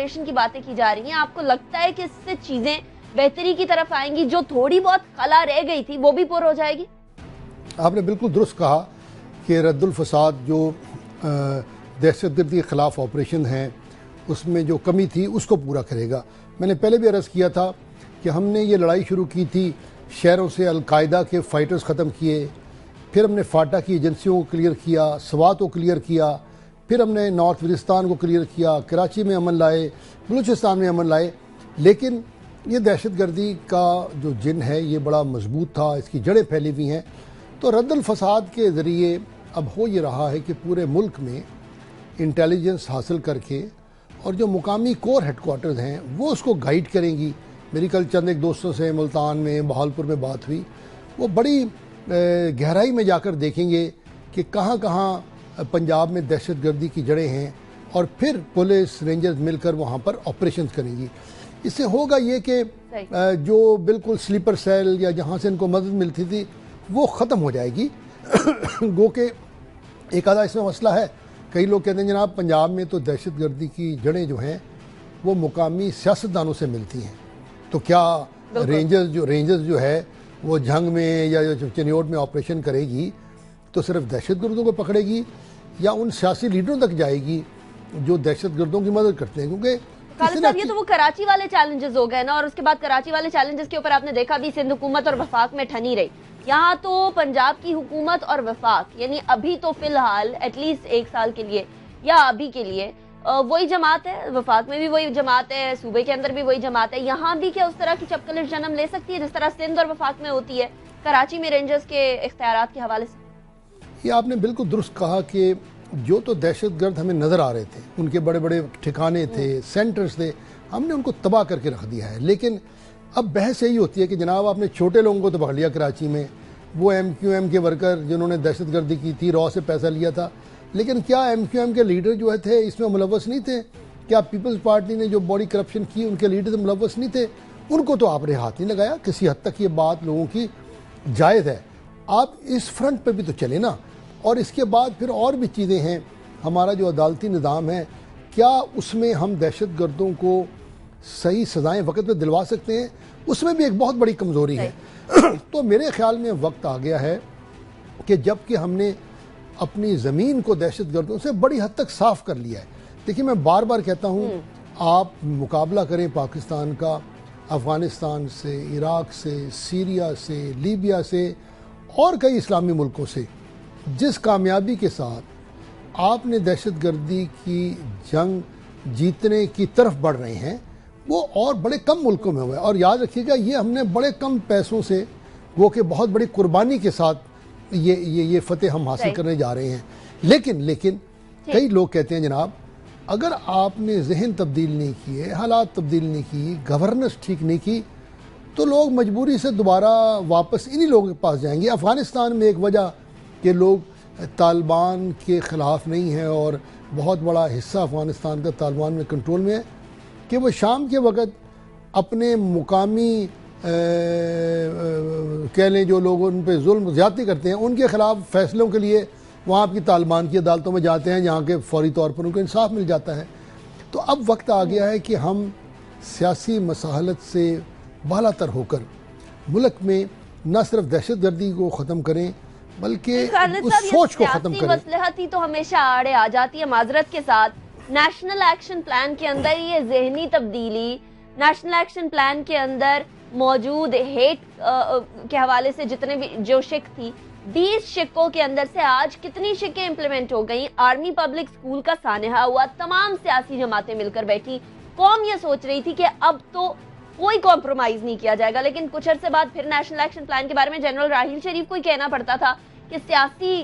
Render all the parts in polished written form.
Operation की बातें की जा रही हैं, आपको लगता है कि इससे चीजें बेहतरी की तरफ आएंगी, जो थोड़ी बहुत खला रह गई थी वो भी पूरी हो जाएगी? आपने बिल्कुल दुरुस्त कहा कि रद्दुल फसाद जो दहशतगर्दी के ख़िलाफ़ ऑपरेशन हैं उसमें जो कमी थी उसको पूरा करेगा। मैंने पहले भी अर्ज़ किया था कि हमने ये लड़ाई शुरू की थी, शहरों से अलकायदा के फ़ाइटर्स ख़त्म किए, फिर हमने फाटा की एजेंसियों को क्लियर किया, स्वात को क्लियर किया, फिर हमने नॉर्थ वज़ीरिस्तान को क्लियर किया, कराची में अमन लाए, बलूचिस्तान में अमन लाए। लेकिन ये दहशतगर्दी का जो जिन है ये बड़ा मजबूत था, इसकी जड़ें फैली हुई हैं। तो रद्दुल फसाद के ज़रिए अब हो ये रहा है कि पूरे मुल्क में इंटेलिजेंस हासिल करके और जो मुकामी कोर हेडकोार्टर्स हैं वो उसको गाइड करेंगी। मेरी कल चंद एक दोस्तों से मुल्तान में, बहालपुर में बात हुई, वो बड़ी गहराई में जाकर देखेंगे कि कहाँ कहाँ पंजाब में दहशतगर्दी की जड़ें हैं और फिर पुलिस रेंजर्स मिलकर वहाँ पर ऑपरेशन करेंगी। इससे होगा ये कि जो बिल्कुल स्लीपर सेल या जहाँ से इनको मदद मिलती थी वो ख़त्म हो जाएगी। गो के एक आधा इसमें मसला है, कई लोग कहते हैं जनाब पंजाब में तो दहशतगर्दी की जड़ें जो हैं वो मुकामी सियासतदानों से मिलती हैं, तो क्या रेंजर्स जो है वो जंग में या चिन्योट में ऑपरेशन करेगी तो सिर्फ दहशतगर्दों को पकड़ेगी या उन सियासी लीडरों तक जाएगी जो दहशतगर्दों की मदद करते हैं? क्योंकि खालिद साहब, ये तो वो कराची वाले चैलेंजेस हो गए ना, और उसके बाद कराची वाले चैलेंजेस के ऊपर आपने देखा भी सिंध हुकूमत और वफाक में ठनी रही। यहाँ तो पंजाब की हुकूमत और वफाक, यानी अभी तो फिलहाल एटलीस्ट 1 साल के लिए या अभी के लिए वही जमात है, वफाक में भी वही जमात है, सूबे के अंदर भी वही जमात है। यहाँ भी क्या उस तरह की चपकलिश जन्म ले सकती है जिस तरह सिंध और वफाक में होती है कराची में रेंजर्स के इख्तियारात के हवाले से? ये आपने बिल्कुल दुरुस्त कहा कि जो तो दहशतगर्द हमें नज़र आ रहे थे, उनके बड़े बड़े ठिकाने थे, सेंटर्स थे, हमने उनको तबाह करके रख दिया है। लेकिन अब बहस यही होती है कि जनाब आपने छोटे लोगों को तो पकड़ लिया कराची में, वो MQM के वर्कर जिन्होंने दहशतगर्दी की थी, रॉ से पैसा लिया था, लेकिन क्या MQM के लीडर जो थे इसमें मुलव्वस नहीं थे? क्या पीपल्स पार्टी ने जो बड़ी करप्शन की उनके लीडर मुलव्वस नहीं थे? उनको तो आपने हाथ नहीं लगाया। किसी हद तक ये बात लोगों की जायज़ है, आप इस फ्रंट पर भी तो चले ना। और इसके बाद फिर और भी चीज़ें हैं, हमारा जो अदालती निज़ाम है, क्या उसमें हम दहशतगर्दों को सही सज़ाएं वक्त पे दिलवा सकते हैं? उसमें भी एक बहुत बड़ी कमज़ोरी है। तो मेरे ख्याल में वक्त आ गया है कि जबकि हमने अपनी ज़मीन को दहशतगर्दों से बड़ी हद तक साफ़ कर लिया है। देखिए मैं बार बार कहता हूँ, आप मुकाबला करें पाकिस्तान का अफ़गानिस्तान से, इराक़ से, सीरिया से, लीबिया से और कई इस्लामी मुल्कों से, जिस कामयाबी के साथ आपने दहशतगर्दी की जंग जीतने की तरफ बढ़ रहे हैं वो और बड़े कम मुल्कों में हुआ है। और याद रखिएगा ये हमने बड़े कम पैसों से, वो कि बहुत बड़ी कुर्बानी के साथ ये फतेह हम हासिल करने जा रहे हैं। लेकिन कई लोग कहते हैं जनाब अगर आपने जहन तब्दील नहीं किए, हालात तब्दील नहीं की, गवर्नेंस ठीक नहीं की, तो लोग मजबूरी से दोबारा वापस इन्हीं लोगों के पास जाएंगे। अफ़गानिस्तान में एक वजह कि लोग तालिबान के ख़िलाफ़ नहीं हैं और बहुत बड़ा हिस्सा अफ़गानिस्तान का तालिबान में कंट्रोल में है कि वो शाम के वक़्त अपने मुकामी कह लें जो लोग उन पर जुल्म ज़्यादती करते हैं उनके ख़िलाफ़ फ़ैसलों के लिए वहाँ आपकी तालिबान की अदालतों में जाते हैं, जहाँ के फौरी तौर पर उनको इंसाफ मिल जाता है। तो अब वक्त आ गया है कि हम सियासी मसाहलत से बालातर होकर मुल्क में न सिर्फ दहशतगर्दी को ख़त्म करें बल्कि उस सोच को ख़त्म करें। मसलहत ही तो हमेशा आड़े आ जाती है। माजरत के साथ नेशनल एक्शन प्लान के अंदर ये जहनी तब्दीली, नेशनल एक्शन प्लान के अंदर मौजूद हेट के हवाले से जितने भी जो शिक थी, 20 शिकों के अंदर से आज कितनी शिकें इम्प्लीमेंट हो गई। आर्मी पब्लिक स्कूल का सानहा हुआ, तमाम सियासी जमातें मिलकर बैठी, कौम ये सोच रही थी कि अब तो कोई कॉम्प्रोमाइज नहीं किया जाएगा। लेकिन कुछ अरसे बाद फिर नेशनल एक्शन प्लान के बारे में जनरल राहील शरीफ को ही कहना पड़ता था कि सियासी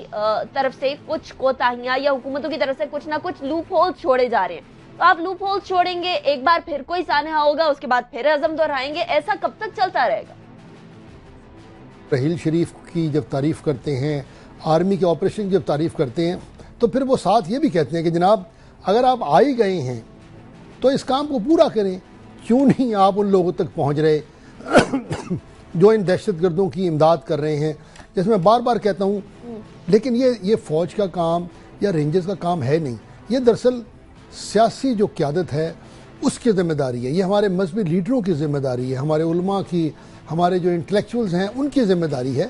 तरफ से कुछ कोताहियां या हुकूमतों की तरफ से कुछ ना कुछ लूप होल्स छोड़े जा रहे हैं। तो आप लूप होल्स छोड़ेंगे, एक बार फिर कोई सानहा होगा, उसके बाद फिर अज़म दोहराएंगे, ऐसा कब तक चलता रहेगा? राहील शरीफ की जब तारीफ़ करते हैं, आर्मी के ऑपरेशन की जब तारीफ़ करते हैं, तो फिर वो साथ ये भी कहते हैं कि जनाब अगर आप आ ही गए हैं तो इस काम को पूरा करें। क्यों नहीं आप उन लोगों तक पहुंच रहे जो इन दहशतगर्दों की इमदाद कर रहे हैं? जैसे मैं बार बार कहता हूं, लेकिन ये फ़ौज का काम या रेंजर्स का काम है नहीं। ये दरअसल सियासी जो क़यादत है اس کی ذمہ داری ہے، یہ ہمارے مذہبی لیڈروں کی ذمہ داری ہے، ہمارے علماء کی، ہمارے جو انٹلیکچوئلز ہیں ان کی ذمہ داری ہے۔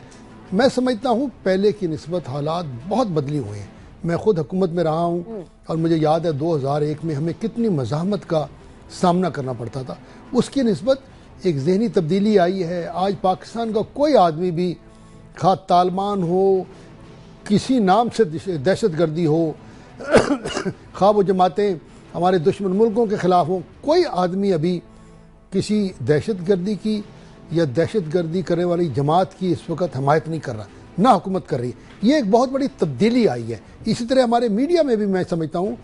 میں سمجھتا ہوں پہلے کی نسبت حالات بہت بدلی ہوئے ہیں، میں خود حکومت میں رہا ہوں اور مجھے یاد ہے 2001 میں ہمیں کتنی مزاحمت کا سامنا کرنا پڑتا تھا، اس کی نسبت ایک ذہنی تبدیلی آئی ہے۔ آج پاکستان کا کوئی آدمی بھی، خواہ طالبان ہو، کسی نام سے دہشت گردی ہو، خواہ وہ جماعتیں ہمارے دشمن ملکوں کے خلاف ہوں، کوئی آدمی ابھی کسی دہشت گردی کی یا دہشت گردی کرنے والی جماعت کی اس وقت حمایت نہیں کر رہا، نہ حکومت کر رہی ہے۔ یہ ایک بہت بڑی تبدیلی آئی ہے۔ اسی طرح ہمارے میڈیا میں بھی میں سمجھتا ہوں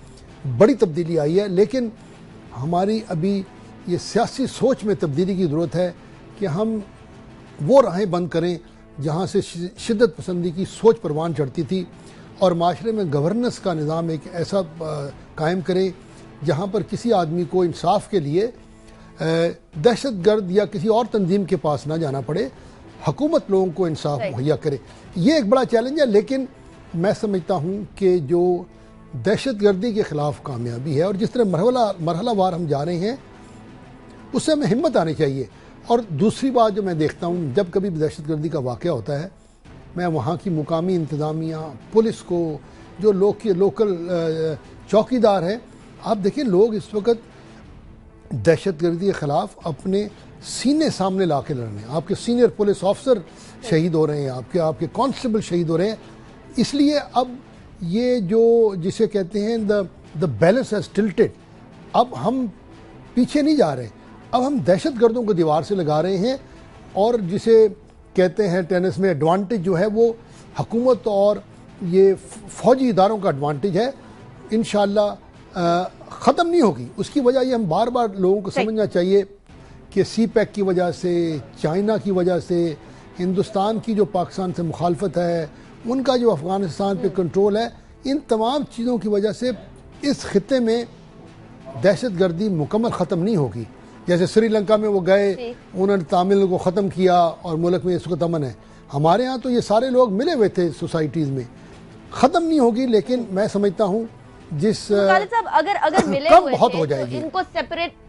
بڑی تبدیلی آئی ہے، لیکن ہماری ابھی یہ سیاسی سوچ میں تبدیلی کی ضرورت ہے کہ ہم وہ راہیں بند کریں جہاں سے شدت پسندی کی سوچ پروان چڑھتی تھی، اور معاشرے میں گورننس کا نظام ایک ایسا قائم کرے جہاں پر کسی آدمی کو انصاف کے لیے دہشت گرد یا کسی اور تنظیم کے پاس نہ جانا پڑے، حکومت لوگوں کو انصاف مہیا کرے۔ یہ ایک بڑا چیلنج ہے، لیکن میں سمجھتا ہوں کہ جو دہشت گردی کے خلاف کامیابی ہے اور جس طرح مرحلہ وار ہم جا رہے ہیں اس سے ہمیں ہمت آنی چاہیے۔ اور دوسری بات جو میں دیکھتا ہوں، جب کبھی دہشت گردی کا واقعہ ہوتا ہے، میں وہاں کی مقامی انتظامیہ، پولیس کو، جو لوکل چوکیدار ہیں، آپ دیکھیں لوگ اس وقت دہشت گردی کے خلاف اپنے سینے سامنے لا کے لڑ رہے ہیں۔ آپ کے سینئر پولیس آفسر شہید ہو رہے ہیں، آپ کے کانسٹیبل شہید ہو رہے ہیں۔ اس لیے اب یہ جو جسے کہتے ہیں دا بیلنس ہیز ٹلٹڈ، اب ہم پیچھے نہیں جا رہے، اب ہم دہشت گردوں کو دیوار سے لگا رہے ہیں، اور جسے کہتے ہیں ٹینس میں ایڈوانٹیج جو ہے وہ حکومت اور یہ فوجی اداروں کا ایڈوانٹیج ہے، انشاءاللہ ختم نہیں ہوگی۔ اس کی وجہ یہ ہم بار بار لوگوں کو سمجھنا چاہیے کہ سی پیک کی وجہ سے، چائنا کی وجہ سے، ہندوستان کی جو پاکستان سے مخالفت ہے، ان کا جو افغانستان پہ کنٹرول ہے، ان تمام چیزوں کی وجہ سے اس خطے میں دہشت گردی مکمل ختم نہیں ہوگی۔ جیسے سری لنکا میں وہ گئے، انہوں نے تامل کو ختم کیا اور ملک میں اس وقت امن ہے۔ ہمارے ہاں تو یہ سارے لوگ ملے ہوئے تھے سوسائٹیز میں، ختم نہیں ہوگی، لیکن میں سمجھتا ہوں جس خالد صاحب اگر ملے ہوئے بہت تھے ہو جائے تو گی۔ ان کو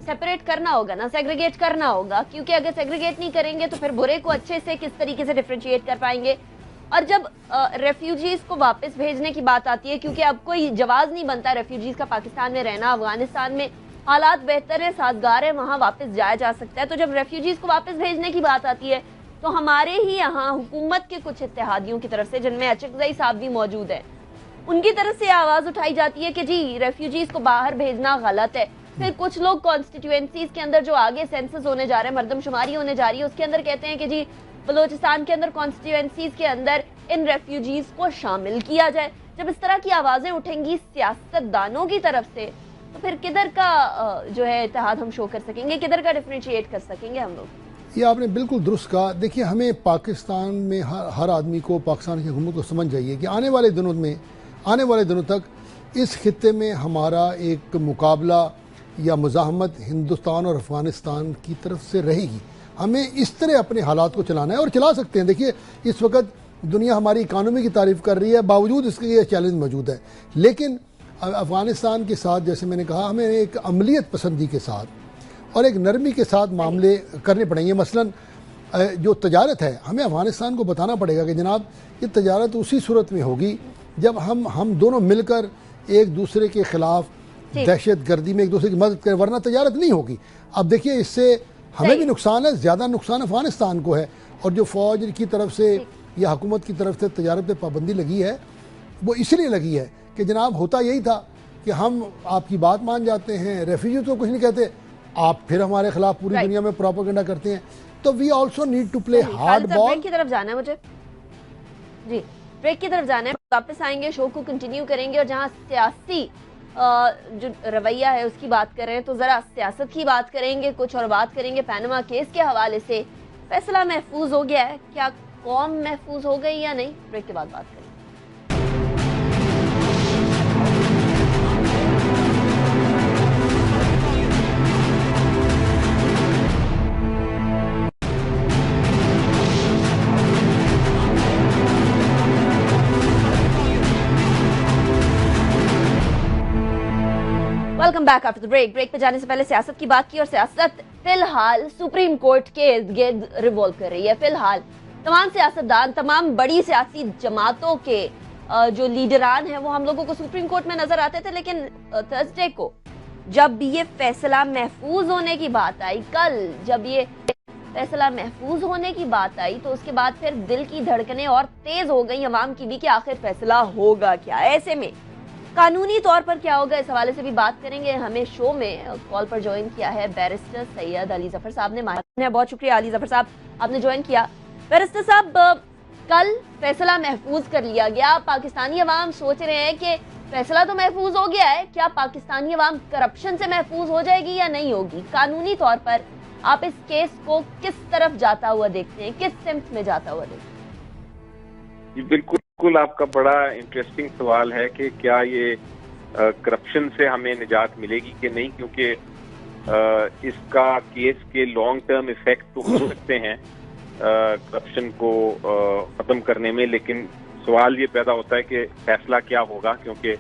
سیپریٹ کرنا ہوگا نا، سیگریگیٹ کرنا ہوگا، کیونکہ اگر سیگریگیٹ نہیں کریں گے تو پھر برے کو اچھے سے کس طریقے سے ڈیفرینشیٹ کر پائیں گے۔ اور جب ریفیوجیز کو واپس بھیجنے کی بات آتی ہے، کیونکہ اب کوئی جواز نہیں بنتا ریفیوجیز کا پاکستان میں رہنا، افغانستان میں حالات بہتر ہیں، سازگار ہیں، وہاں واپس جایا جا سکتا ہے، تو جب ریفیوجیز کو واپس بھیجنے کی بات آتی ہے تو ہمارے ہی یہاں حکومت کے کچھ اتحادیوں کی طرف سے، جن میں اچکزئی صاحب بھی موجود ہیں، ان کی طرف سے آواز اٹھائی جاتی ہے کہ جی ریفیوجیز کو باہر بھیجنا غلط ہے۔ پھر کچھ لوگ کانسٹیٹوئنسیز کے اندر جو آگے سینسس ہونے جا رہے ہیں، مردم شماری ہونے جا رہی ہے، اس کے اندر کہتے ہیں کہ جی بلوچستان کے اندر کانسٹیٹوئنسیز کے اندر ان ریفیوجیز کو شامل کیا جائے۔ جب اس طرح کی آوازیں اٹھیں گی سیاست دانوں کی طرف سے، تو پھر کدھر کا جو ہے اتحاد ہم شو کر سکیں گے، کدھر کا ڈیفرینشیٹ کر سکیں گے ہم لوگ؟ یہ آپ نے بالکل درست کہا۔ دیکھیے ہمیں پاکستان میں ہر آدمی کو، پاکستان کی حکومت کو سمجھ جائیے کہ آنے والے دنوں تک اس خطے میں ہمارا ایک مقابلہ یا مزاحمت ہندوستان اور افغانستان کی طرف سے رہے گی۔ ہمیں اس طرح اپنے حالات کو چلانا ہے اور چلا سکتے ہیں۔ دیکھیے اس وقت دنیا ہماری اکانومی کی تعریف کر رہی ہے، باوجود اس کے یہ چیلنج موجود ہے، لیکن افغانستان کے ساتھ جیسے میں نے کہا ہمیں ایک عملیت پسندی کے ساتھ اور ایک نرمی کے ساتھ معاملے کرنے پڑیں گے۔ مثلا جو تجارت ہے، ہمیں افغانستان کو بتانا پڑے گا کہ جناب یہ تجارت اسی صورت میں ہوگی جب ہم دونوں مل کر ایک دوسرے کے خلاف دہشت گردی میں ایک دوسرے کی مدد کریں، ورنہ تجارت نہیں ہوگی۔ اب دیکھیے اس سے ہمیں بھی نقصان ہے، زیادہ نقصان افغانستان کو ہے، اور جو فوج کی طرف سے یا حکومت کی طرف سے تجارت پہ پابندی لگی ہے وہ اس لیے لگی ہے کہ جناب ہوتا یہی تھا کہ ہم آپ کی بات مان جاتے ہیں، ریفیوجی تو کچھ نہیں کہتے، آپ پھر ہمارے خلاف پوری دنیا میں پروپیگنڈا کرتے ہیں۔ تو we also need to play hard ball. Break کی طرف جانا ہے مجھے، جی بریک کی طرف جانا ہے، واپس آئیں گے، شو کو کنٹینیو کریں گے، اور جہاں سیاسی جو رویہ ہے اس کی بات کر رہے ہیں تو ذرا سیاست کی بات کریں گے، کچھ اور بات کریں گے پینما کیس کے حوالے سے۔ فیصلہ محفوظ ہو گیا ہے، کیا قوم محفوظ ہو گئی یا نہیں؟ بریک کے بعد بات کریں گے۔ Welcome back after the break पे जाने से पहले सियासत की बात की, और सियासत फिलहाल सुप्रीम कोर्ट के इर्द गिर्द रिवॉल्व कर रही है। फिलहाल तमाम सियासतदान, तमाम बड़ी सियासी जमातों के जो लीडरान हैं वो हम लोगों को सुप्रीम कोर्ट में नजर आते थे, लेकिन थर्सडे को जब ये फैसला महफूज होने की बात आई, कल जब ये फैसला महफूज होने की बात आई, तो उसके बाद फिर दिल की धड़कनें और तेज हो गई अवाम की भी कि आखिर फैसला होगा क्या, ऐसे में कानूनी तौर पर क्या होगा, इस हवाले से भी बात करेंगे। हमें शो में कॉल पर ज्वाइन किया है बैरिस्टर सैयद अली जफर साहब ने। बहुत शुक्रिया अली जफर साहब, आपने ज्वाइन किया। बैरिस्टर साहब, कल फैसला महफूज कर लिया गया, पाकिस्तानी अवाम सोच रहे हैं कि फैसला तो महफूज हो गया है, क्या पाकिस्तानी अवाम करप्शन से महफूज हो जाएगी या नहीं होगी? कानूनी तौर पर आप इस केस को किस तरफ जाता हुआ देखते हैं, किस सिमत में जाता हुआ देखते हैं? बिल्कुल आपका बड़ा इंटरेस्टिंग सवाल है कि क्या ये करप्शन से हमें निजात मिलेगी कि नहीं, क्योंकि इसका केस के लॉन्ग टर्म इफेक्ट तो हो सकते हैं करप्शन को खत्म करने में, लेकिन सवाल ये पैदा होता है कि फैसला क्या होगा, क्योंकि